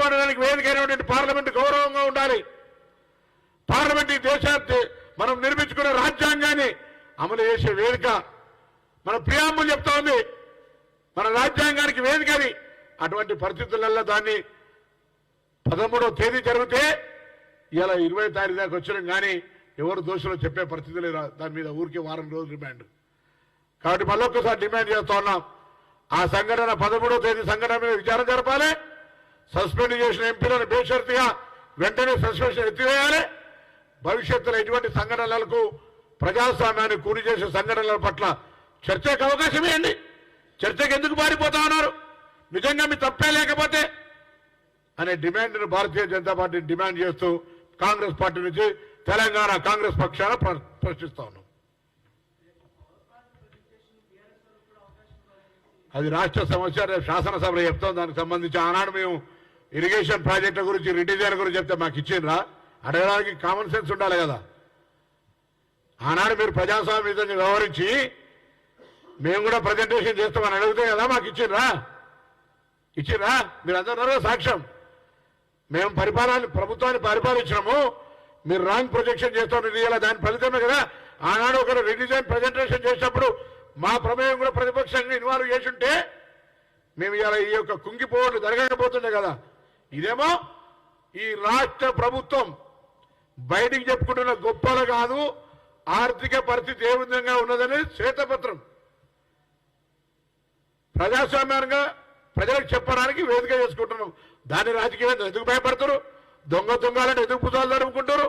మాట్లాడడానికి వేదిక అయినటువంటి పార్లమెంట్ గౌరవంగా ఉండాలి. పార్లమెంట్ ఈ దేశాన్ని మనం నిర్మించుకున్న రాజ్యాంగాన్ని అమలు చేసే వేదిక. మన ప్రియాంబుల్ చెప్తా ఉంది మన రాజ్యాంగానికి వేదిక అది. అటువంటి పరిస్థితులలో దాన్ని 13వ తేదీ జరిగితే ఇలా 20వ తారీఖు దాకా వచ్చినాం కానీ ఎవరు దోషులో చెప్పే పరిస్థితి లేదు. దాని మీద ఊరికే వారం రోజులు రిమాండ్. కాబట్టి మళ్ళొక్కసారి డిమాండ్ చేస్తా ఉన్నాం, ఆ సంఘటన 13వ తేదీ సంఘటన మీద విచారణ జరపాలి. సస్పెండ్ చేసిన ఎంపీలను బేషరతుగా వెంటనే సస్పెన్షన్ ఎత్తివేయాలి. భవిష్యత్తులో ఎటువంటి సంఘటనలకు ప్రజాస్వామ్యాన్ని కూలి చేసే సంఘటనల పట్ల చర్చకు అవకాశం ఇవ్వండి. చర్చకు ఎందుకు పారిపోతా ఉన్నారు? నిజంగా మీ తప్పే లేకపోతే అనే డిమాండ్ను భారతీయ జనతా పార్టీ డిమాండ్ చేస్తూ కాంగ్రెస్ పార్టీ నుంచి తెలంగాణ కాంగ్రెస్ పక్షాన ప్రశ్నిస్తా ఉన్నాం. అది రాష్ట్ర సమస్య, రేపు శాసనసభలో చెప్తాం. దానికి సంబంధించి ఆనాడు మేము ఇరిగేషన్ ప్రాజెక్టుల గురించి రిడిజైన్ గురించి చెప్తే మాకు ఇచ్చిండ్రా? అడగడానికి కామన్ సెన్స్ ఉండాలి కదా. ఆనాడు మీరు ప్రజాస్వామ్యంగా వ్యవహరించి మేము కూడా ప్రజెంటేషన్ చేస్తామని అడిగితే కదా మాకు ఇచ్చిండ్రా? మీరు అందరూ సాక్ష్యం. మేము ప్రభుత్వాన్ని పరిపాలించినాము, మీరు రాంగ్ ప్రొజెక్షన్ చేస్తామని ఇలా దాని ఫలితమే కదా. ఆనాడు ఒకరు రిడిజైన్ ప్రజెంటేషన్ చేసినప్పుడు మా ప్రమేయం కూడా ప్రతిపక్షంగా ఇన్వాల్వ్ చేసి ఉంటే మేము ఇలా ఈ యొక్క కుంగిపోవడం జరగకపోతుండే కదా. ఇదేమో ఈ రాష్ట్ర ప్రభుత్వం బయటికి చెప్పుకుంటున్న గొప్పలు కాదు, ఆర్థిక పరిస్థితి ఏ విధంగా ఉన్నదని శ్వేతపత్రం ప్రజాస్వామ్యంగా ప్రజలకు చెప్పడానికి వేదిక చేసుకుంటున్నాం. దాని రాజకీయం ఎందుకు భయపడతారు? దొంగలని ఎందుకు పుజాలు జరుపుకుంటారు?